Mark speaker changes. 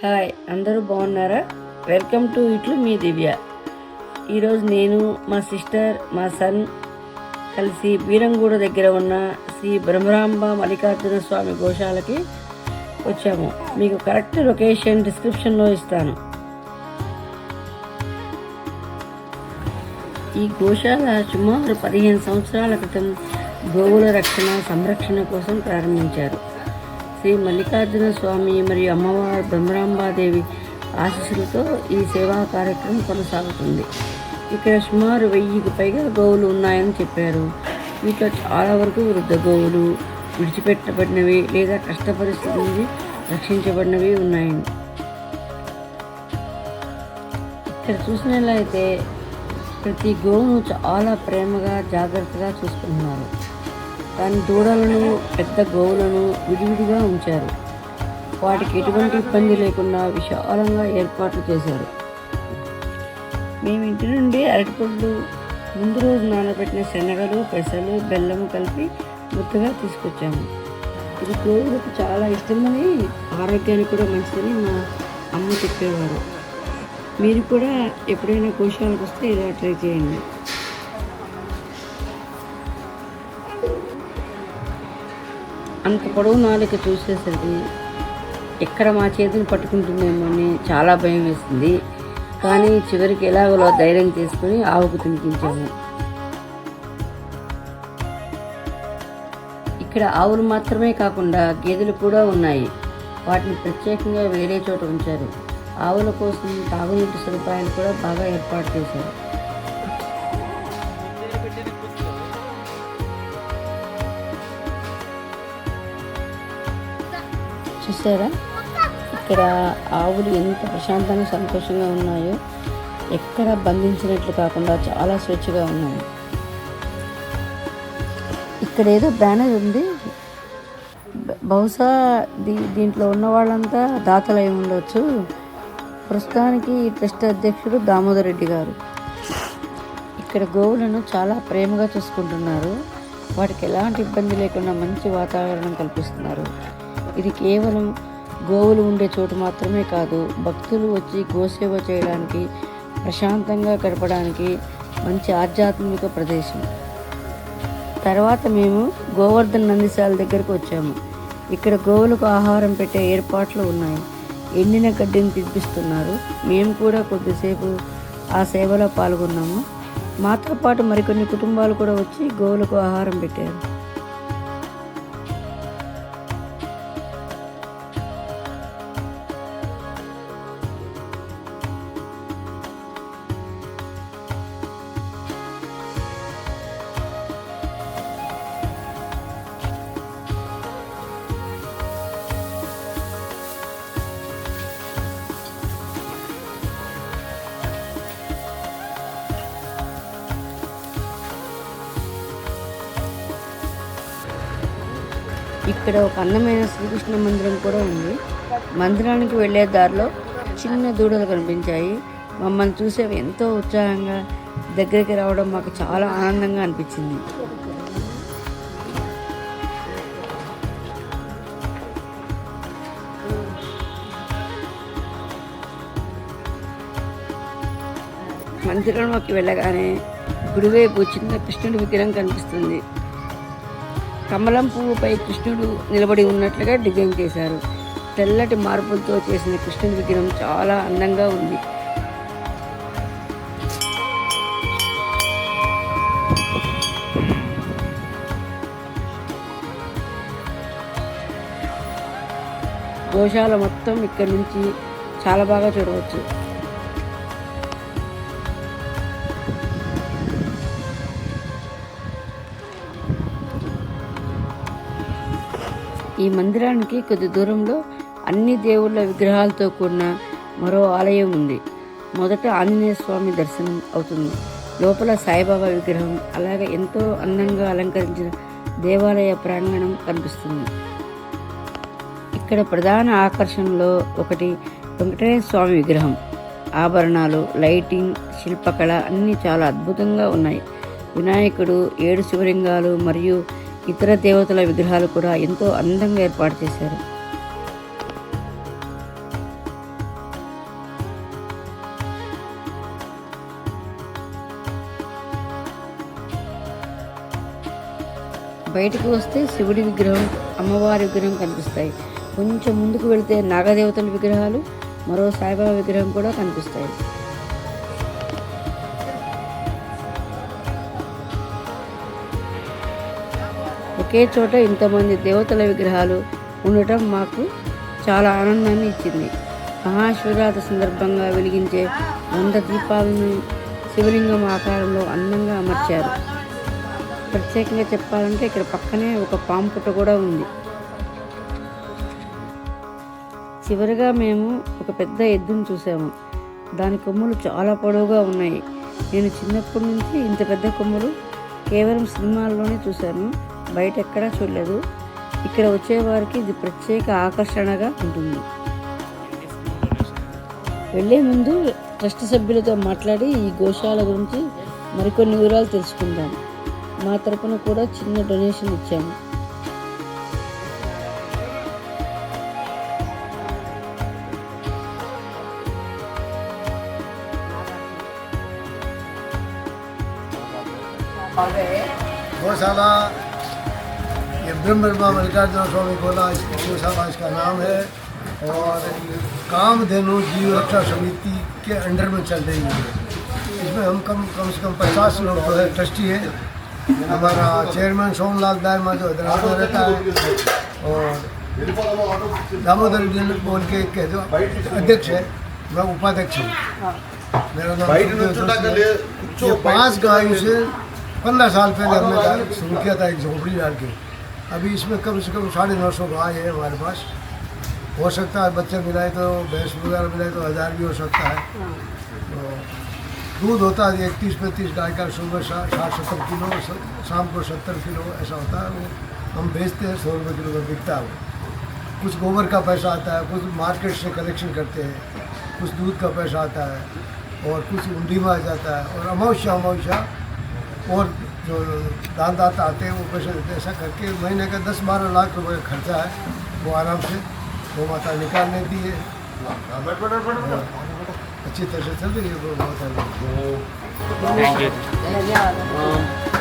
Speaker 1: Hi, అందరూ బాగున్నారా? Welcome to ఇట్లు మీ దివ్య. ఈరోజు నేను మా సిస్టర్ మా సన్ కలిసి బీరంగూడ దగ్గర ఉన్న శ్రీ బ్రహ్మరాంబ మల్లికార్జున స్వామి గోశాలకి వచ్చాము. మీకు కరెక్ట్ లొకేషన్ డిస్క్రిప్షన్లో ఇస్తాను. ఈ గోశాల సుమారు 15 సంవత్సరాల క్రితం గోవుల రక్షణ సంరక్షణ కోసం ప్రారంభించారు. శ్రీ మల్లికార్జున స్వామి మరియు అమ్మవారు బ్రహ్మరాంబాదేవి ఆశీస్సులతో ఈ సేవా కార్యక్రమం కొనసాగుతుంది. ఇక్కడ సుమారు 1000కి పైగా గోవులు ఉన్నాయని చెప్పారు. వీటిలో చాలా వరకు వృద్ధ గోవులు, విడిచిపెట్టబడినవి లేదా కష్ట పరిస్థితి నుంచి రక్షించబడినవి ఉన్నాయండి. ఇక్కడ చూసినట్లయితే ప్రతి గోవును చాలా ప్రేమగా జాగ్రత్తగా చూసుకుంటున్నారు. దాని దూడలను పెద్ద గోవులను విడివిడిగా ఉంచారు. వాటికి ఎటువంటి ఇబ్బంది లేకుండా విశాలంగా ఏర్పాట్లు చేశారు. మేము ఇంటి నుండి అరటిపళ్ళు, ముందు రోజు నానబెట్టిన శనగలు, పెసలు, బెల్లము కలిపి ముద్దగా తీసుకొచ్చాము. ఇది గోవులకు చాలా ఇష్టమని, ఆరోగ్యానికి కూడా మంచిదని మా అమ్మ చెప్పేవారు. మీరు కూడా ఎప్పుడైనా గోశాలకు వస్తే ఇలా ట్రై చేయండి. అంత పొడవు నాలుక చూసేసరికి ఎక్కడ మా చేతిని పట్టుకుంటుందేమో అని చాలా భయం వేసింది. కానీ చివరికి ఎలాగోలా ధైర్యం చేసుకుని ఆవుకు తినిపించాము. ఇక్కడ ఆవులు మాత్రమే కాకుండా గేదెలు కూడా ఉన్నాయి. వాటిని ప్రత్యేకంగా వేరే చోట ఉంచారు. ఆవుల కోసం తాగునీటి సదుపాయాలు కూడా బాగా ఏర్పాటు చేశారు. చూసారా, ఇక్కడ ఆవులు ఎంత ప్రశాంతంగా సంతోషంగా ఉన్నాయో. ఎక్కడ బంధించినట్లు కాకుండా చాలా స్వేచ్ఛగా ఉన్నాయి. ఇక్కడ ఏదో బ్యానర్ ఉంది. బహుశా దీంట్లో ఉన్న వాళ్ళంతా దాతలు అయి ఉండొచ్చు. ప్రస్తుతానికి ఈ ట్రస్ట్ అధ్యక్షుడు దామోదర్ రెడ్డి గారు. ఇక్కడ గోవులను చాలా ప్రేమగా చూసుకుంటున్నారు. వాటికి ఎలాంటి ఇబ్బంది లేకుండా మంచి వాతావరణం కల్పిస్తున్నారు. ఇది కేవలం గోవులు ఉండే చోటు మాత్రమే కాదు, భక్తులు వచ్చి గోసేవ చేయడానికి, ప్రశాంతంగా గడపడానికి మంచి ఆధ్యాత్మిక ప్రదేశం. తర్వాత మేము గోవర్ధన్ నందిశాల దగ్గరకు వచ్చాము. ఇక్కడ గోవులకు ఆహారం పెట్టే ఏర్పాట్లు ఉన్నాయి. ఎండిన గడ్డిని తినిపిస్తున్నారు. మేము కూడా కొద్దిసేపు ఆ సేవలో పాల్గొన్నాము. మాతో పాటు మరికొన్ని కుటుంబాలు కూడా వచ్చి గోవులకు ఆహారం పెట్టారు. ఇక్కడ ఒక అందమైన శ్రీకృష్ణ మందిరం కూడా ఉంది. మందిరానికి వెళ్ళే దారిలో చిన్న దూడలు కనిపించాయి. మమ్మల్ని చూసి అవి ఎంతో ఉత్సాహంగా దగ్గరికి రావడం మాకు చాలా ఆనందంగా అనిపించింది. మందిరంలోకి వెళ్ళగానే గుడివైపు చిన్న కృష్ణుడి విగ్రహం కనిపిస్తుంది. కమలం పువ్వుపై కృష్ణుడు నిలబడి ఉన్నట్లుగా డిజైన్ చేశారు. తెల్లటి మార్పులతో చేసిన కృష్ణుడి విగ్రహం చాలా అందంగా ఉంది. గోశాల మొత్తం ఇక్కడి నుంచి చాలా బాగా చూడవచ్చు. ఈ మందిరానికి కొద్ది దూరంలో అన్ని దేవుళ్ళ విగ్రహాలతో కూడిన మరో ఆలయం ఉంది. మొదట ఆంజనేయ స్వామి దర్శనం అవుతుంది. లోపల సాయిబాబా విగ్రహం, అలాగే ఎంతో అందంగా అలంకరించిన దేవాలయ ప్రాంగణం కనిపిస్తుంది. ఇక్కడ ప్రధాన ఆకర్షణలో ఒకటి వెంకటేశ్వర స్వామి విగ్రహం. ఆభరణాలు, లైటింగ్, శిల్పకళ అన్నీ చాలా అద్భుతంగా ఉన్నాయి. వినాయకుడు, 7 శివలింగాలు మరియు ఇతర దేవతల విగ్రహాలు కూడా ఎంతో అందంగా ఏర్పాటు చేశారు. బయటికి వస్తే శివుడి విగ్రహం, అమ్మవారి విగ్రహం కనిపిస్తాయి. కొంచెం ముందుకు వెళితే నాగదేవతల విగ్రహాలు, మరో సాయిబాబా విగ్రహం కూడా కనిపిస్తాయి. ఒకే చోట ఇంతమంది దేవతల విగ్రహాలు ఉండటం మాకు చాలా ఆనందాన్ని ఇచ్చింది. మహాశివరాత్రి సందర్భంగా వెలిగించే 100 దీపాలను శివలింగం ఆకారంలో అందంగా అమర్చారు. ప్రత్యేకంగా చెప్పాలంటే ఇక్కడ పక్కనే ఒక పాము పుట్ట కూడా ఉంది. చివరిగా మేము ఒక పెద్ద ఎద్దును చూసాము. దాని కొమ్ములు చాలా పొడవుగా ఉన్నాయి. నేను చిన్నప్పటి నుంచి ఇంత పెద్ద కొమ్ములు కేవలం సినిమాల్లోనే చూశాను, బయట ఎక్కడా చూడలేదు. ఇక్కడ వచ్చేవారికి ఇది ప్రత్యేక ఆకర్షణగా ఉంటుంది. వెళ్ళే ముందు ట్రస్ట్ సభ్యులతో మాట్లాడి ఈ గోశాల గురించి మరికొన్ని వివరాలు తెలుసుకుందాం. మా తరపున కూడా చిన్న డొనేషన్ ఇచ్చాము.
Speaker 2: गौशाला ये ब्रह्मा मल्लिकार्जुन स्वामी गोला गौशाला इसका नाम है और कामधेनु जीव रक्षा समिति के अंडर में चल रही है। इसमें हम कम से कम 50 लोग जो है ट्रस्टी है। हमारा चेयरमैन सोमलाल दायमा जो हैदराबाद में रहता है और दामोदर जी बोल के जो अध्यक्ष है, मैं उपाध्यक्ष हूँ। मेरा नाम 5 गायों से 15 साल पहले हमने शुरू किया था, एक झोपड़ी डाल के। अभी इसमें कम से कम 950 गाय है हमारे पास। हो सकता है बच्चे मिलाए तो भैंस वगैरह मिलाए तो 1000 भी हो सकता है। तो दूध होता है 31-35 गाय का, सुबह 60-70 किलो, शाम को 70 किलो ऐसा होता है। वो हम बेचते हैं 100 रुपये किलो का बिकता है। कुछ गोबर का पैसा आता है, कुछ मार्केट से कलेक्शन करते हैं, कुछ दूध का पैसा आता है और कुछ उंडी में आ जाता है। और अमावस्या और जो दानदाता आते हैं वो पैसे देते हैं। ऐसा करके महीने का 10-12 लाख रुपए का खर्चा है, वो आराम से वो माता निकाल लेती है। अच्छी तरह से चल रही है वो माता।
Speaker 3: Thank you.